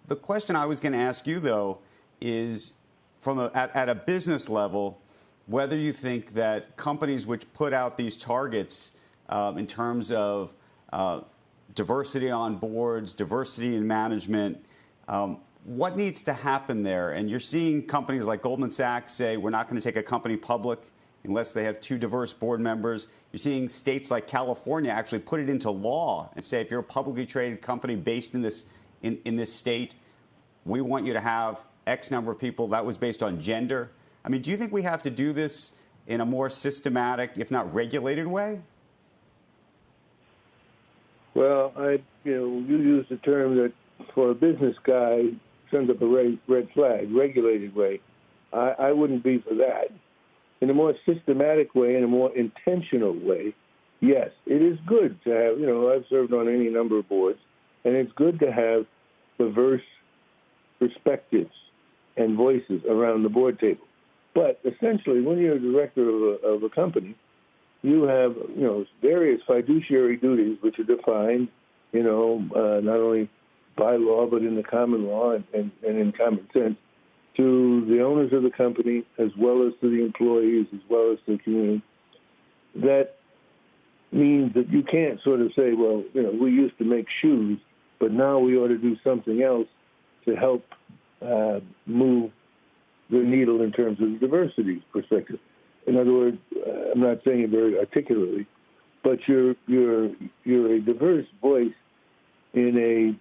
The question I was going to ask you, though, is at a business level, whether you think that companies which put out these targets in terms of diversity on boards, diversity in management, what needs to happen there? And you're seeing companies like Goldman Sachs say we're not going to take a company public unless they have 2 diverse board members. You're seeing states like California actually put it into law and say if you're a publicly traded company based in this state, we want you to have X number of people. That was based on gender. I mean, do you think we have to do this in a more systematic, if not regulated way? Well, you use the term that for a business guy sends up a red flag, regulated way. I wouldn't be for that. In a more systematic way, in a more intentional way, yes, it is good to have, I've served on any number of boards, and it's good to have diverse perspectives and voices around the board table. But essentially, when you're a director of a company, you have, various fiduciary duties which are defined, not only by law but in the common law and in common sense to the owners of the company as well as to the employees as well as to the community. That means that you can't sort of say, well, we used to make shoes, but now we ought to do something else to help move the needle in terms of the diversity perspective. In other words, I'm not saying it very articulately, but you're a diverse voice in a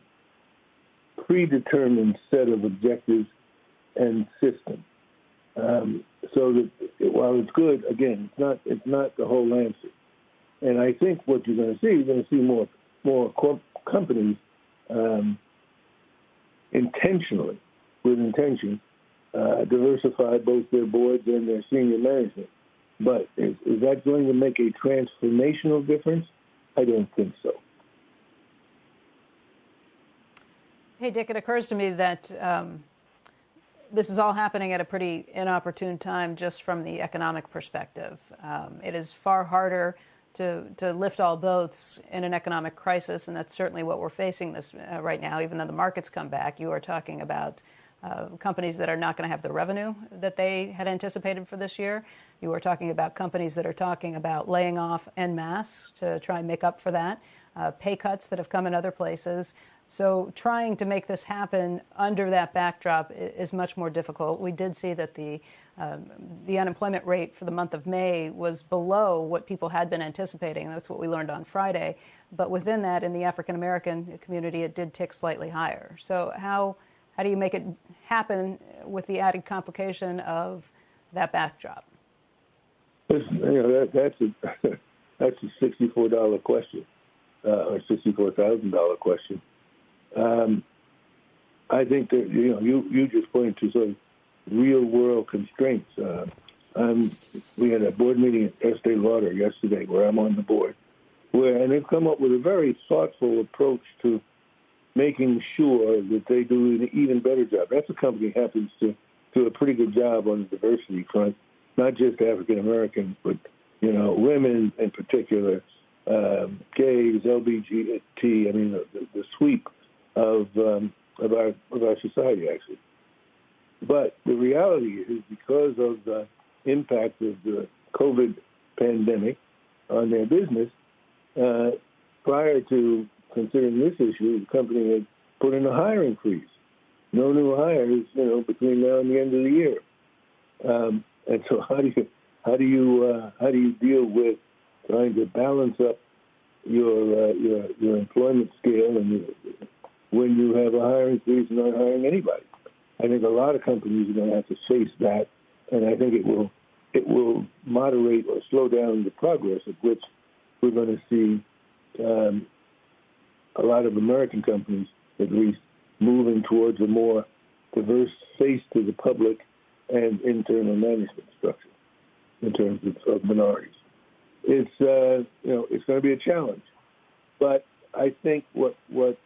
predetermined set of objectives and system. So that while it's good, again, it's not the whole answer. And I think what you're going to see more companies intentionally, with intention, diversify both their boards and their senior management. But is that going to make a transformational difference? I don't think so. Hey, Dick, it occurs to me that this is all happening at a pretty inopportune time just from the economic perspective. It is far harder to lift all boats in an economic crisis, and that's certainly what we're facing this right now. Even though the markets come back, you are talking about companies that are not going to have the revenue that they had anticipated for this year. You are talking about companies that are talking about laying off en masse to try and make up for that, pay cuts that have come in other places. So trying to make this happen under that backdrop is much more difficult. We did see that the unemployment rate for the month of May was below what people had been anticipating. That's what we learned on Friday. But within that, in the African-American community, it did tick slightly higher. So how do you make it happen with the added complication of that backdrop? Listen, that's a $64 question, or $64,000 question. I think that you just pointed to sort of real world constraints. We had a board meeting at Estee Lauder yesterday, where I'm on the board, and they've come up with a very thoughtful approach to making sure that they do an even better job. That's a company that happens to do a pretty good job on the diversity front, not just African Americans, but women in particular, gays, LGBT. I mean, the sweep of our society, actually. But the reality is, because of the impact of the COVID pandemic on their business, prior to considering this issue, the company had put in a hiring freeze. No new hires, between now and the end of the year. And so, how do you deal with trying to balance up your employment scale and when you have a hiring freeze and not hiring anybody? I think a lot of companies are going to have to face that, and I think it will moderate or slow down the progress of which we're going to see a lot of American companies, at least, moving towards a more diverse face to the public and internal management structure in terms of minorities. It's it's going to be a challenge, but I think what will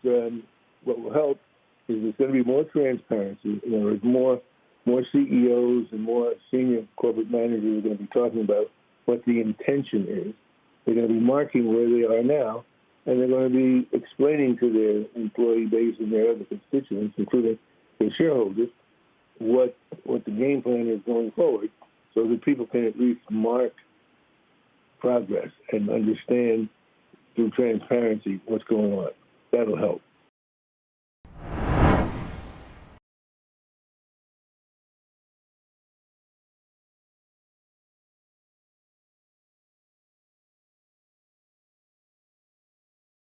help is there's going to be more transparency. There's more CEOs and more senior corporate managers are going to be talking about what the intention is. They're going to be marking where they are now, and they're going to be explaining to their employee base and their other constituents, including their shareholders, what the game plan is going forward, so that people can at least mark progress and understand through transparency what's going on. That'll help.